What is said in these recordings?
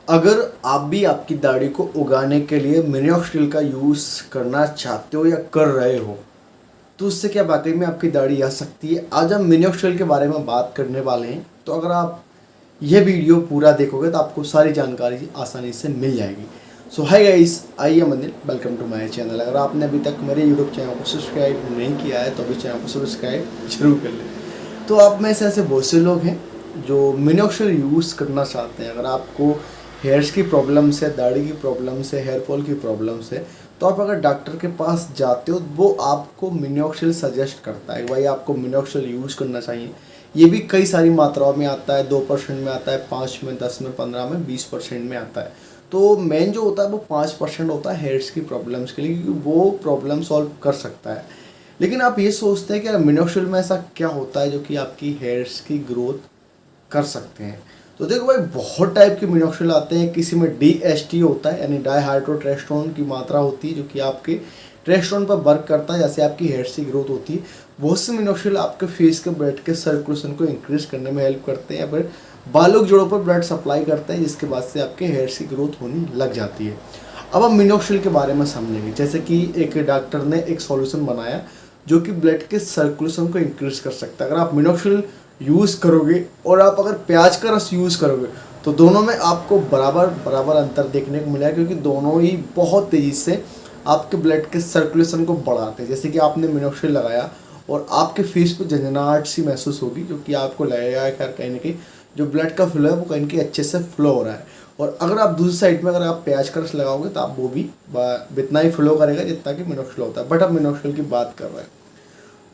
अगर आप भी आपकी दाढ़ी को उगाने के लिए मिनोक्सिडिल का यूज़ करना चाहते हो या कर रहे हो, तो उससे क्या वाकई में आपकी दाढ़ी आ सकती है। आज हम मिनोक्सिडिल के बारे में बात करने वाले हैं, तो अगर आप यह वीडियो पूरा देखोगे तो आपको सारी जानकारी आसानी से मिल जाएगी। सो हाय गाइस, आइए मंदिर, वेलकम टू माय चैनल। अगर आपने अभी तक मेरे यूट्यूब चैनल को सब्सक्राइब नहीं किया है तो अभी चैनल को सब्सक्राइब जरूर कर लें। तो आप में से ऐसे बहुत से लोग हैं जो मिनोक्सिडिल यूज़ करना चाहते हैं। अगर आपको हेयर्स की प्रॉब्लम से, दाढ़ी की प्रॉब्लम से, हेयर फॉल की प्रॉब्लम से, तो आप अगर डॉक्टर के पास जाते हो वो आपको मिनोक्सिडिल सजेस्ट करता है, भाई आपको मिनोक्सिडिल यूज़ करना चाहिए। ये भी कई सारी मात्राओं में आता है, 2% में आता है, 5 में, 10 में, 15 में, 20% में आता है। तो मेन जो होता है वो 5% होता है हेयर्स की प्रॉब्लम्स के लिए, क्योंकि वो प्रॉब्लम सॉल्व कर सकता है। लेकिन आप ये सोचते हैं कि मिनोक्सिडिल में ऐसा क्या होता है जो कि आपकी हेयर्स की ग्रोथ कर सकते हैं। तो देखो भाई, बहुत टाइप के मिनोक्सिडिल आते हैं। किसी में DHT होता है, यानी डाईहाइड्रोटेस्टोन की मात्रा होती है, जो कि आपके टेस्टोन पर वर्क करता है, जैसे आपकी हेयर्स की ग्रोथ होती है। बहुत से मिनोक्सिडिल आपके फेस के ब्लड के सर्कुलेशन को इंक्रीज करने में हेल्प करते हैं, या फिर बालों के जोड़ों पर ब्लड सप्लाई करते हैं, जिसके बाद से आपके हेयर्स की ग्रोथ होने लग जाती है। अब हम मिनोक्सिडिल के बारे में समझेंगे। जैसे कि एक डॉक्टर ने एक सॉल्यूशन बनाया जो कि ब्लड के सर्कुलेशन को इंक्रीज कर सकता है। अगर आप मिनोक्सिडिल यूज़ करोगे और आप अगर प्याज का रस यूज़ करोगे तो दोनों में आपको बराबर बराबर अंतर देखने को मिला है, क्योंकि दोनों ही बहुत तेज़ी से आपके ब्लड के सर्कुलेशन को बढ़ाते हैं। जैसे कि आपने मिनोक्सिडिल लगाया और आपके फेस पे झंझनाहट सी महसूस होगी, जो कि आपको लगेगा खैर कहीं ना कहीं जो ब्लड का फ्लो है वो कहीं अच्छे से फ्लो हो रहा है। और अगर आप दूसरी साइड में अगर आप प्याज का रस लगाओगे तो आप वो भी इतना ही फ्लो करेगा जितना कि मिनोक्सिडिल होता है। बट अब मिनोक्सिडिल की बात कर रहे हैं,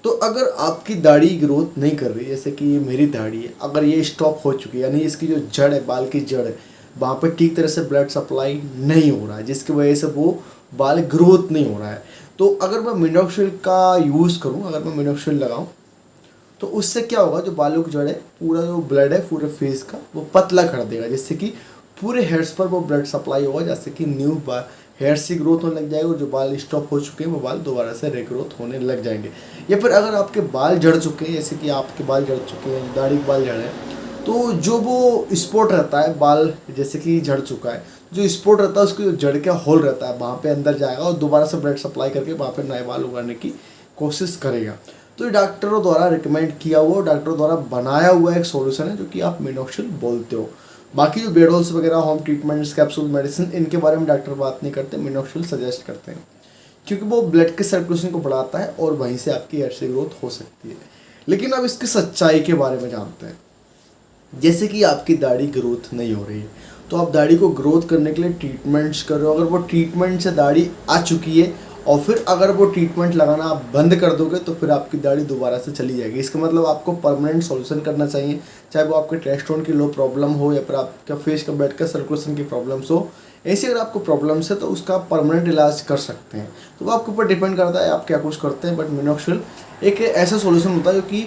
तो अगर आपकी दाढ़ी ग्रोथ नहीं कर रही, जैसे कि ये मेरी दाढ़ी है, अगर ये स्टॉप हो चुकी है, यानी इसकी जो जड़ है, बाल की जड़ है, वहाँ पर ठीक तरह से ब्लड सप्लाई नहीं हो रहा है, जिसकी वजह से वो बाल ग्रोथ नहीं हो रहा है, तो अगर मैं मिनोक्सिडिल का यूज़ करूँ, अगर मैं मिनोक्सिडिल लगाऊँ, तो उससे क्या होगा, जो बालों की जड़ है, पूरा जो ब्लड है पूरे फेस का वो पतला कर देगा, जिससे कि पूरे हेयर्स पर वो ब्लड सप्लाई होगा, जैसे कि न्यू हेयर्स की ग्रोथ होने लग जाएगी, और जो बाल स्टॉप हो चुके हैं वो बाल दोबारा से रिग्रोथ होने लग जाएंगे। या फिर अगर आपके बाल झड़ चुके हैं, जैसे कि आपके बाल झड़ चुके हैं, दाढ़ी के बाल झड़े हैं, तो जो वो स्पॉट रहता है, बाल जैसे कि झड़ चुका है, जो स्पॉट रहता है उसकी जो जड़ का होल रहता है वहाँ पे अंदर जाएगा और दोबारा से ब्लड सप्लाई करके वहाँ पे नए बाल उगाने की कोशिश करेगा। तो ये डॉक्टरों द्वारा रिकमेंड किया हुआ, डॉक्टरों द्वारा बनाया हुआ एक सॉल्यूशन है, जो कि आप मिनोक्सिडिल बोलते हो। बाकी जो बेडोल्स वगैरह, होम ट्रीटमेंट्स, कैप्सूल मेडिसिन, इनके बारे में डॉक्टर बात नहीं करते, मिनोक्सिडिल सजेस्ट करते हैं, क्योंकि वो ब्लड के सर्कुलेशन को बढ़ाता है और वहीं से आपकी हेयर की ग्रोथ हो सकती है। लेकिन अब इसकी सच्चाई के बारे में जानते हैं। जैसे कि आपकी दाढ़ी ग्रोथ नहीं हो रही है, तो आप दाढ़ी को ग्रोथ करने के लिए ट्रीटमेंट्स कर रहे हो। अगर वो ट्रीटमेंट से दाढ़ी आ चुकी है और फिर अगर वो ट्रीटमेंट लगाना आप बंद कर दोगे तो फिर आपकी दाढ़ी दोबारा से चली जाएगी। इसका मतलब आपको परमानेंट सॉल्यूशन करना चाहिए, चाहे वो आपके टेस्टोन की लो प्रॉब्लम हो या फिर आपका फेस का ब्लड का सर्कुलेशन की प्रॉब्लम्स हो। ऐसी अगर आपको प्रॉब्लम्स है तो उसका परमानेंट इलाज कर सकते हैं। तो वो आपके ऊपर डिपेंड करता है आप क्या कुछ करते हैं। बट मिनोक्सिडिल एक ऐसा सॉल्यूशन होता है जो कि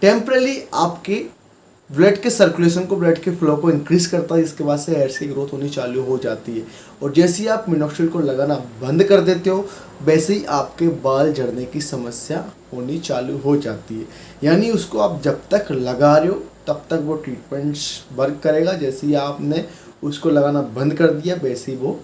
टेम्परेली आपके ब्लड के सर्कुलेशन को, ब्लड के फ्लो को इंक्रीज करता है, जिसके बाद से हेयर्स की ग्रोथ होनी चालू हो जाती है। और जैसे ही आप मिनोक्सिडिल को लगाना बंद कर देते हो, वैसे ही आपके बाल झड़ने की समस्या होनी चालू हो जाती है। यानी उसको आप जब तक लगा रहे हो तब तक वो ट्रीटमेंट्स वर्क करेगा। जैसे ही आपने उसको लगाना बंद कर दिया, वैसे ही वो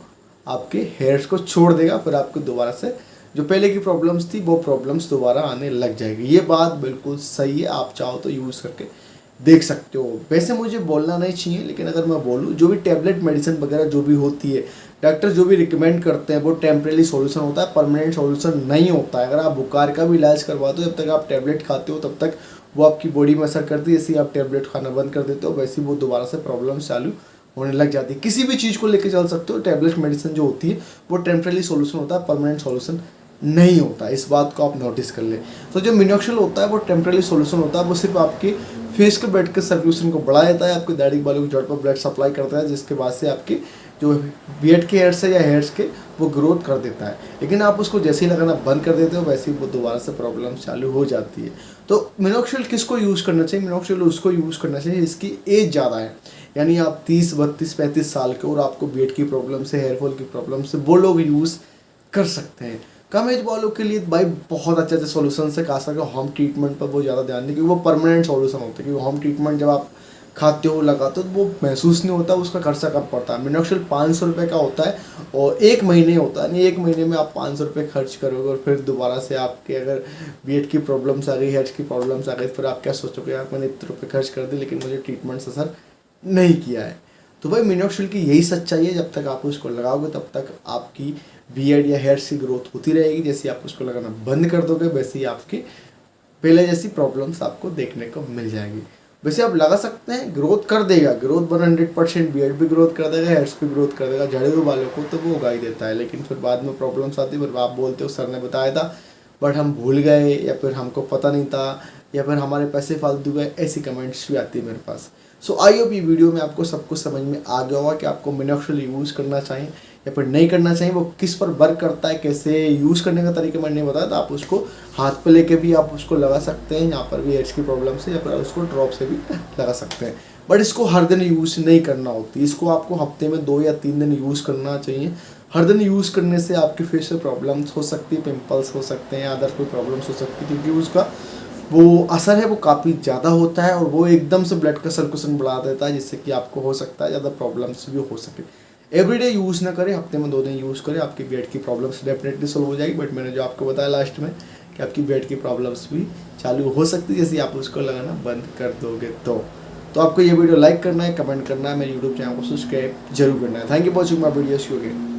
आपके हेयर्स को छोड़ देगा, फिर आपको दोबारा से जो पहले की प्रॉब्लम्स थी वो प्रॉब्लम्स दोबारा आने लग जाएगी। ये बात बिल्कुल सही है, आप चाहो तो यूज़ करके देख सकते हो। वैसे मुझे बोलना नहीं चाहिए, लेकिन अगर मैं बोलूँ, जो भी टैबलेट मेडिसिन वगैरह जो भी होती है, डॉक्टर जो भी रिकमेंड करते हैं वो टेम्परेरी सॉल्यूशन होता है, परमानेंट सॉल्यूशन नहीं होता है। अगर आप बुखार का भी इलाज करवाते हो, जब तक आप टैबलेट खाते हो तब तक वो आपकी बॉडी में असर करती है। जैसे ही आप टैबलेट खाना बंद कर देते हो, वैसे ही वो दोबारा से प्रॉब्लम चालू होने लग जाती है। किसी भी चीज़ को लेकर चल सकते हो। टैबलेट मेडिसिन जो होती है वो टेम्परेरी सॉल्यूशन होता है, परमानेंट सॉल्यूशन नहीं होता। इस बात को आप नोटिस कर ले। तो जो मिनोक्सिडिल होता है वो टेम्परेरी सॉल्यूशन होता है, वो सिर्फ आपके फेस के ब्लड के सर्कुलेशन को बढ़ा देता है, आपके दाढ़ी बालों की जड़ पर ब्लड सप्लाई करता है, जिसके बाद से आपके जो बियर्ड के हेयर्स है या हेयर्स के वो ग्रोथ कर देता है। लेकिन आप उसको जैसे ही लगाना बंद कर देते हो, वैसे ही वो दोबारा से प्रॉब्लम चालू हो जाती है। तो मिनोक्सिडिल किसको यूज़ करना चाहिए? मिनोक्सिडिल उसको यूज़ करना चाहिए जिसकी एज ज़्यादा है, यानी आप 30, 32, 35 साल के और आपको बियर्ड की प्रॉब्लम से, हेयर फॉल की प्रॉब्लम से, वो लोग यूज़ कर सकते हैं। कम एज वालों के लिए भाई बहुत अच्छे अच्छे सॉल्यूशन है, खास करके होम ट्रीटमेंट पर बहुत ज़्यादा ध्यान दें, क्योंकि वो परमानेंट सॉल्यूशन होते हैं। क्योंकि होम ट्रीटमेंट जब आप खाते हो लगाते हो तो वो महसूस नहीं होता, उसका खर्चा कम पड़ता है। मिनोक्सिल 500 रुपये का होता है और 1 महीने होता है, नहीं 1 महीने में आप 500 रुपये खर्च करोगे और फिर दोबारा से आपके अगर बीएड की प्रॉब्लम्स आ गई, हेल्थ की प्रॉब्लम्स आ गई, फिर आप क्या सोचोगे, यार मैंने इतने रुपये खर्च कर दिए लेकिन मुझे ट्रीटमेंट से असर नहीं किया है। तो भाई मिनोक्सिल की यही सच्चाई है, जब तक आप उसको लगाओगे तब तक आपकी बियर्ड या हेयर्स की ग्रोथ होती रहेगी। जैसे आप उसको लगाना बंद कर दोगे वैसे ही आपकी पहले जैसी प्रॉब्लम्स आपको देखने को मिल जाएंगी। वैसे आप लगा सकते हैं, ग्रोथ कर देगा, ग्रोथ 100%, बियर्ड भी ग्रोथ कर देगा, हेयर्स भी ग्रोथ कर देगा, झड़े हुए बालों को तो वो उगा ही देता है। लेकिन फिर बाद में प्रॉब्लम्स आती है, फिर आप बोलते हो सर ने बताया था बट हम भूल गए, या फिर हमको पता नहीं था, या फिर हमारे पैसे फालतू गए, ऐसी कमेंट्स भी आती है मेरे पास। सो आई होप ये वीडियो में आपको सब कुछ समझ में आ गया होगा कि आपको मिनोक्सिल यूज़ करना चाहिए या फिर नहीं करना चाहिए, वो किस पर वर्क करता है, कैसे यूज़ करने का तरीका मैंने नहीं बताया, तो आप उसको हाथ पे लेके भी आप उसको लगा सकते हैं, यहाँ पर भी एड्स की प्रॉब्लम से, या फिर उसको ड्रॉप से भी लगा सकते हैं। बट इसको हर दिन यूज़ नहीं करना होती, इसको आपको हफ्ते में 2 या 3 दिन यूज़ करना चाहिए। हर दिन यूज़ करने से आपके फेस पे प्रॉब्लम्स हो सकती है, पिंपल्स हो सकते हैं, अदर कोई प्रॉब्लम्स हो सकती है, क्योंकि उसका वो असर है वो काफ़ी ज़्यादा होता है और वो एकदम से ब्लड का सर्कुलेशन बढ़ा देता है, जिससे कि आपको हो सकता है ज़्यादा प्रॉब्लम्स भी हो सके। एवरीडे यूज़ ना करें, हफ्ते में 2 दिन यूज़ करें, आपकी बेड की प्रॉब्लम्स डेफिनेटली सॉल्व हो जाएगी। बट मैंने जो आपको बताया लास्ट में कि आपकी बेड की प्रॉब्लम्स भी चालू हो सकती है जैसे आप उसको लगाना बंद कर दोगे तो आपको ये वीडियो लाइक करना है, कमेंट करना है, मेरे यूट्यूब चैनल को सब्सक्राइब जरूर करना है। Thank you for watching my videos.